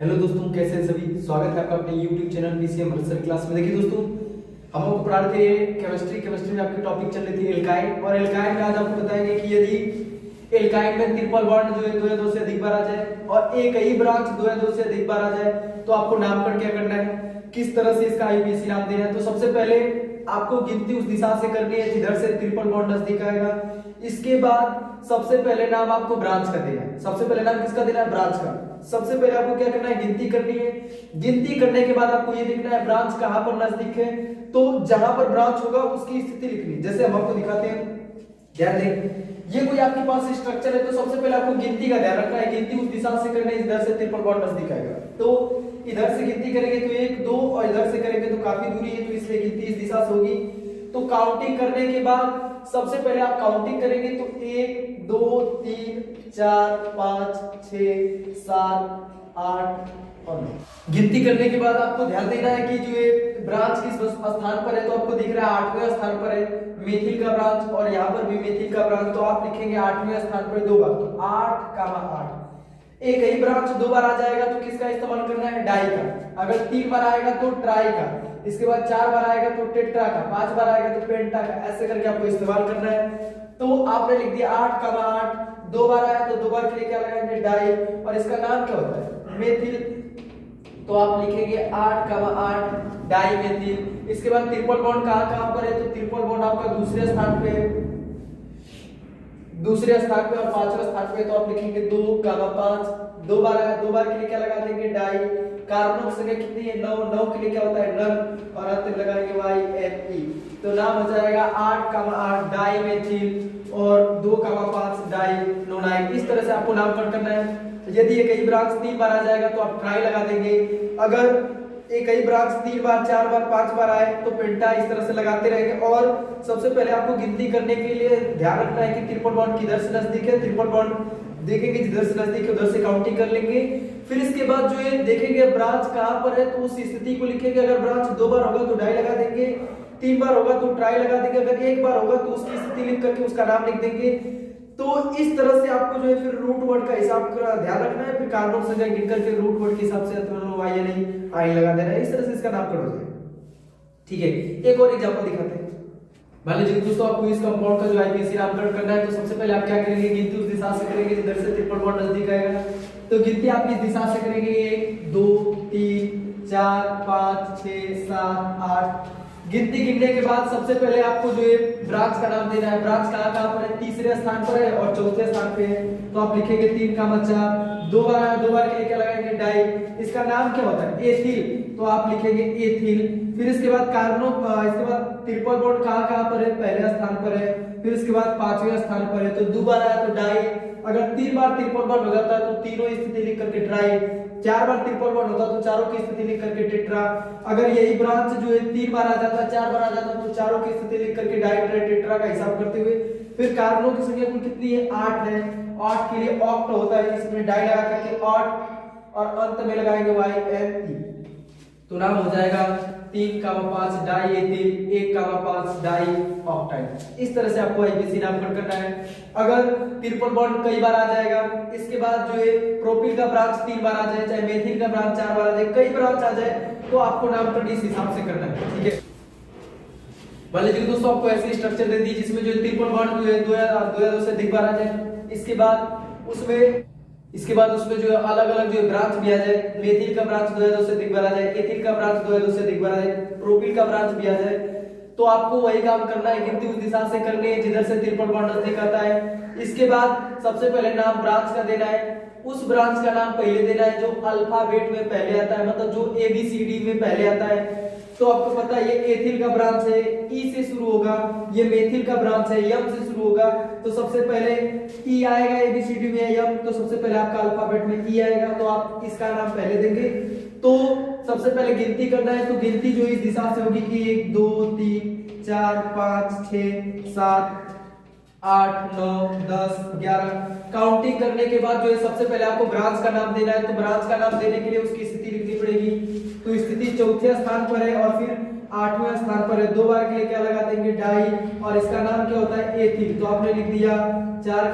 Hello दोस्तों, कैसे हैं सभी। स्वागत है आपका अपने YouTube channel PCM Harshad class में। देखिए दोस्तों, हम आपको पढ़ा रहे थे केमिस्ट्री में आपकी टॉपिक चल रही थी एल्काइन, और एल्काइन में आज आपको बताएंगे कि यदि एल्काइन में ट्रिपल बॉन्ड जो है 2 या 2 से अधिक बार आ जाए और एक ही ब्रांच 2 या 2 से अधिक बार आ जाए तो आपको नामकरण क्या करना है, किस तरह से इसका IUPAC नाम देना है। तो सबसे पहले आपको गिनती उस दिशा से करनी है जिधर से ट्रिपल बॉन्ड नजदीक आएगा। इसके बाद सबसे पहले नाम आपको ब्रांच का देना है। सबसे पहले नाम किसका देना है? ब्रांच का। सबसे पहले आपको क्या करना है? गिनती करनी है। गिनती करने के बाद आपको ये देखना है ब्रांच कहां पर नजदीक है, तो जहां पर ब्रांच होगा उसकी स्थिति लिखनी। जैसे हम आपको दिखाते हैं, ध्यान दें, ये कोई आपके पास स्ट्रक्चर है तो सबसे पहले आपको गिनती का ध्यान रखना है। गिनती उस दिशा से करनी है इधर से ट्रिपल बॉन्ड नजदीक आएगा। तो इधर से गिनती करेंगे तो 1 2 और इधर से करेंगे तो काफी दूरी है, तो इसलिए गिनती इस दिशा से होगी। तो काउंटिंग करने के बाद सबसे पहले आप काउंटिंग करेंगे तो 1 2 3 4 5 6 7 8 और 9। गिनती करने के बाद आपको ध्यान देना है कि जो ये ब्रांच किस स्थान पर है, तो आपको दिख रहा है 8वें स्थान पर है मेथिल का ब्रांच, और यहाँ पर भी मेथिल का ब्रांच। तो आप लिखेंगे 8वें स्थान पर 2 बार, तो 8 एक ही ब्रांच 2 बार आ जाएगा तो किसका इस्तेमाल करना है? डाई का। अगर 3 बार आएगा तो ट्राई का, इसके बाद 4 बार आएगा तो टेट्रा का, 5 बार आएगा तो पेंटा का। ऐसे करके आपको इस्तेमाल करना है। तो आपने लिख दिया 8 2 बार आया तो 2 बार के लिए क्या लगाएंगे? डाई, और इसका नाम क्या होता है? मेथिल। तो आप लिखेंगे 8 डाई मेथिल। इसके बाद ट्रिपल बॉन्ड कहां पर है, तो ट्रिपल बॉन्ड आपका दूसरे स्थान पे और 5वें स्थान पे। तो आप लिखेंगे 2 5 2 बार आया, 2 बार के लिए क्या लगा देंगे? डाई। कार्बन की संख्या कितनी है? 9 के लिए क्या होता है? नन, और अंत में लगाएंगे YNE। तो नाम हो जाएगा 8 डाई मेथिल और 2 5 डाई नोनाइन। इस तरह से आपको नामकरण करना है। यदि एक ही ब्रांच 3 बार आ जाएगा तो आप ट्राई लगा देंगे। अगर एक ही ब्रांच 3 बार 4 बार 5 बार आए तो पेंटा। इस तरह से लगाते रहेंगे। और सबसे पहले आपको गिनती करने के लिए ध्यान रखना है कि ट्रिपल बॉन्ड किधर से नजदीक है। ट्रिपल बॉन्ड देखेंगे जिधर से नजदीक है उधर से काउंटिंग कर लेंगे। फिर इसके बाद जो है देखेंगे ब्रांच कहां पर है, तो उस स्थिति को लिखेंगे। अगर ब्रांच 2 बार होगा तो डाई लगा देंगे, 3 बार होगा तो ट्राई लगा देंगे, अगर 1 बार होगा तो उसकी स्थिति लिख करके उसका नाम लिख देंगे। तो इस तरह से आपको जो है फिर रूट वर्ड का हिसाब का ध्यान रखना है। फिर कार्बन संख्या गिन करके रूट वर्ड के हिसाब से YNE लगा देना है। इस तरह से इसका नामकरण हो जाएगा। ठीक है, एक और एग्जांपल दिखाते हैं। मान लीजिए दोस्तों, आपको इस कंपाउंड का जो IUPAC नामकरण करना है, तो सबसे पहले आप क्या करेंगे? गिनती उस दिशा से करेंगे जिधर से ट्रिपल बॉन्ड नजदीक आएगा। तो गिनती आप इस दिशा से करेंगे 1 2 3 4 5 6 7 8। गिनती गिनने के बाद सबसे पहले आपको जो है ब्रांच का नाम देना है। ब्रांच कहां पर है? तीसरे स्थान पर है और चौथे स्थान पे है। तो आप लिखेंगे 3 4 2 बार आया, 2 बार के लिए क्या लगाएंगे? डाई। इसका नाम क्या होता है? एथिल। तो आप लिखेंगे एथिल। फिर इसके बाद इसके बाद ट्रिपल बॉन्ड कहां पर है? पहले स्थान पर है। फिर इसके बाद 5वें स्थान पर है। तो 2 बार आया तो डाई। अगर 3 बार ट्रिपल बॉन्ड हो जाता है तो तीनों स्थिति लिख करके ट्राई। 4 बार ट्रिपल बॉन्ड होता तो चारों की स्थिति लिख करके टेट्रा। अगर यही ब्रांच जो है 3 बार आ जाता, 4 बार आ जाता तो चारों की स्थिति लिख करके डाई ट्राई टेट्रा का हिसाब करते हुए। फिर कार्बनों की संख्या कुल कितनी है? 8 है। 8 के लिए ऑक्ट होता है, इसमें डाई लगा करके 8 और अंत में लगाएंगे YNE। तो नाम हो जाएगा 3 5 डाई एथिल 1 5 डाई ऑक्टाइल। इस तरह से आपको IUPAC नामकरण करना है। अगर ट्रिपल बॉन्ड कई बार आ जाएगा, इसके बाद जो है प्रोपिल का ब्रांच 3 बार आ जाए, चाहे मेथिल का ब्रांच 4 बार आ जाए, कई ब्रांच आ जाए, तो आपको नामकरण इस हिसाब से करना है। ठीक है, मान लीजिए दोस्तों, आपको ऐसी स्ट्रक्चर दे दी जिसमें जो ट्रिपल बॉन्ड जो है 2 या 2 से अधिक बार आ जाए। इसके बाद उसमें जो अलग अलग जो ब्रांच भी आ जाए। मेथिल का ब्रांच 2 या 2 से अधिक बार आ जाए, एथिल का ब्रांच 2 या 2 से अधिक बार आ जाए, प्रोपिल का ब्रांच भी आ जाए। तो आपको वही काम करना है, गिनती उस दिशा से करनी है जिधर से ट्रिपल बॉन्ड नजदीक आता है। इसके बाद सबसे पहले नाम ब्रांच का देना है। उस ब्रांच का नाम पहले देना है जो अल्फाबेट में पहले आता है, मतलब जो ABCD में पहले आता है। तो आपको पता है ये एथिल का ब्रांच है, E से शुरू होगा। ये मेथिल का ब्रांच है, M से शुरू होगा। तो सबसे पहले E आएगा, ABCD में M, तो सबसे पहले आपका अल्फाबेट में E आएगा, तो आप इसका नाम पहले देंगे। तो सबसे पहले गिनती करना है, तो गिनती जो इस दिशा से होगी कि 1 2 3 4 5 6 7 8 9 10 11। काउंटिंग करने के बाद जो है सबसे पहले आपको ब्रांच का नाम देना है। तो ब्रांच का नाम देने के लिए उसकी स्थिति लिखनी पड़ेगी। तो स्थिति चौथे स्थान पर है और फिर 8वें स्थान पर है। 2 बार के लिए क्या लगा देंगे? डाई, और इसका नाम क्या होता है? एथिल। तो आपने लिख दिया 4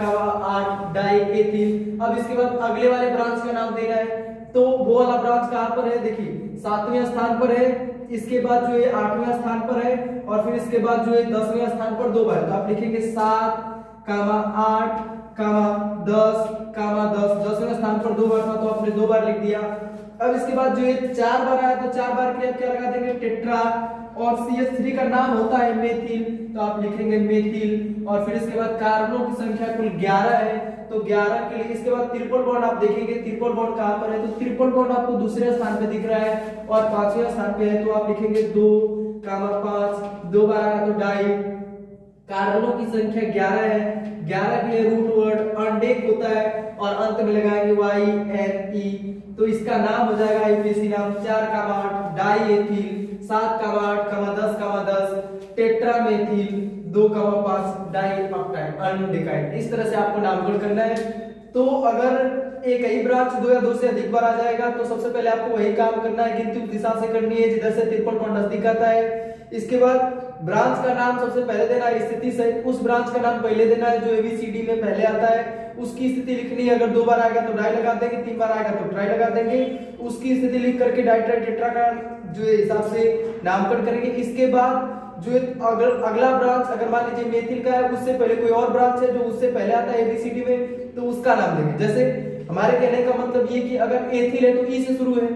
8 डाई एथिल। अब इसके बाद अगले वाले ब्रांच का नाम देना है। तो वो वाला ब्रांच कहां पर है, देखिए 7वें स्थान पर है, इसके बाद जो है 8वें स्थान पर है, और फिर इसके बाद जो है 10वें स्थान पर 2 बार। तो आप लिखेंगे 7, 8, 10, 10, 10वें स्थान पर 2 बार था तो आपने 2 बार लिख दिया। अब इसके बाद जो है 4 बार आया तो 4 बार के लिए आप क्या लगा देंगे, टेट्रा, और CH3 का नाम होता है मेथिल, तो आप लिखेंगे मेथिल। और फिर इसके बाद कार्बनों की संख्या कुल 11 है, तो 11 के लिए इसके बाद ट्रिपल बॉन्ड आप देखेंगे, ट्रिपल बॉन्ड कहां पर है, तो ट्रिपल बॉन्ड आपको दूसरे स्थान पे दिख रहा है और 5वें स्थान पे है, तो आप लिखेंगे 2, 5, 2 बार आया तो डाई। कार्बनों की संख्या 11 है, 11 के लिए रूट वर्ड अनडेक होता है, और अंत में लगाएंगे YNE, तो इसका नाम हो जाएगा आईपीसी नाम 4, 8 डाई एथिल, 7, 8, 10, टेट्रामेथिल, 2, 5 डाई ऑक्टाइड अनडेकाइड। इस तरह से आपको नामकरण करना है। तो अगर एक ही ब्रांच 2 या 2 से अधिक बार आ जाएगा तो सबसे पहले आपको वही काम करना है, गिनती उस दिशा से करनी है जिधर से ट्रिपल बॉन्ड नजदीक आता है। इसके बाद ब्रांच का नाम सबसे पहले देना है, स्थिति सहित उस ब्रांच का नाम पहले देना है जो ABCD में पहले आता है, उसकी स्थिति लिखनी है। अगर 2 बार आएगा तो डाई लगा देंगे, 3 बार आएगा तो ट्राई लगा देंगे, उसकी स्थिति लिख करके डाई ट्राई टेट्रा का जो है हिसाब से नामकरण करेंगे। इसके बाद जो अगला ब्रांच अगर मान लीजिए मेथिल का है, उससे पहले कोई और ब्रांच है जो उससे पहले आता है ABCD में, तो उसका नाम देंगे। जैसे हमारे कहने का मतलब ये कि अगर एथिल है तो E से शुरू है,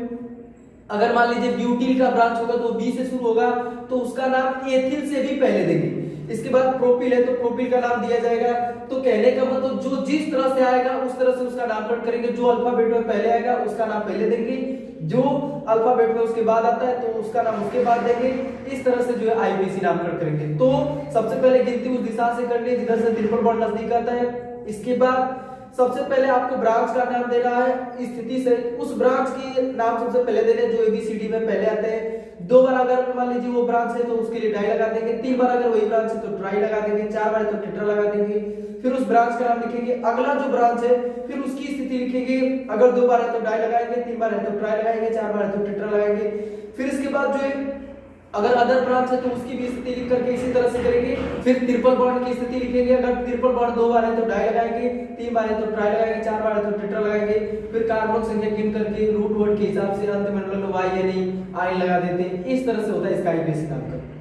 अगर मान लीजिए ब्यूटिल का ब्रांच होगा तो B से शुरू होगा, तो उसका नाम एथिल से भी पहले देंगे। इसके बाद प्रोपिल है तो प्रोपिल का नाम दिया जाएगा। तो कहने का मतलब जो जिस तरह से आएगा उस तरह से उसका नामकरण करेंगे। जो अल्फाबेट में पहले आएगा उसका नाम पहले देंगे, जो अल्फाबेट में उसके बाद आता है तो उसका नाम उसके बाद देंगे। इस तरह से जो है आईपीसी नामकरण करेंगे। तो सबसे पहले गिनती उस दिशा से करनी है जिधर से ट्रिपल बॉन्ड नजदीक आता है। इसके बाद सबसे पहले आपको ब्रांच का नाम देना है, स्थिति से उस ब्रांच की नाम सबसे पहले देने जो ABCD में पहले आते हैं। 2 बार अगर मान लीजिए वो ब्रांच है तो उसके लिए डाई लगा देंगे, 3 बार अगर वही ब्रांच है तो ट्राई लगा देंगे, 4 बार तो टेट्रा लगा देंगे। फिर उस ब्रांच का नाम लिखेंगे, अगला जो ब्रांच है फिर उसकी स्थिति लिखेंगे। अगर 2 बार है तो डाई लगाएंगे, 3 बार है तो ट्राई लगाएंगे, 4 बार है तो टेट्रा लगाएंगे। फिर इसके बाद जो है अगर अदर ब्रांच है तो उसकी भी स्थिति लिख करके इसी तरह से करेंगे। फिर ट्रिपल बॉन्ड की स्थिति लिखेंगे, अगर ट्रिपल बॉन्ड 2 बार है तो डाई लगाएंगे, 3 बार है तो ट्राई लगाएंगे, 4 बार है तो टेट्रा लगाएंगे। फिर कार्बन संख्या गिन करके रूट वर्ड के हिसाब से अंत में YNE लगा देते हैं। इस तरह से होता है इसका आईपीसी नामकरण।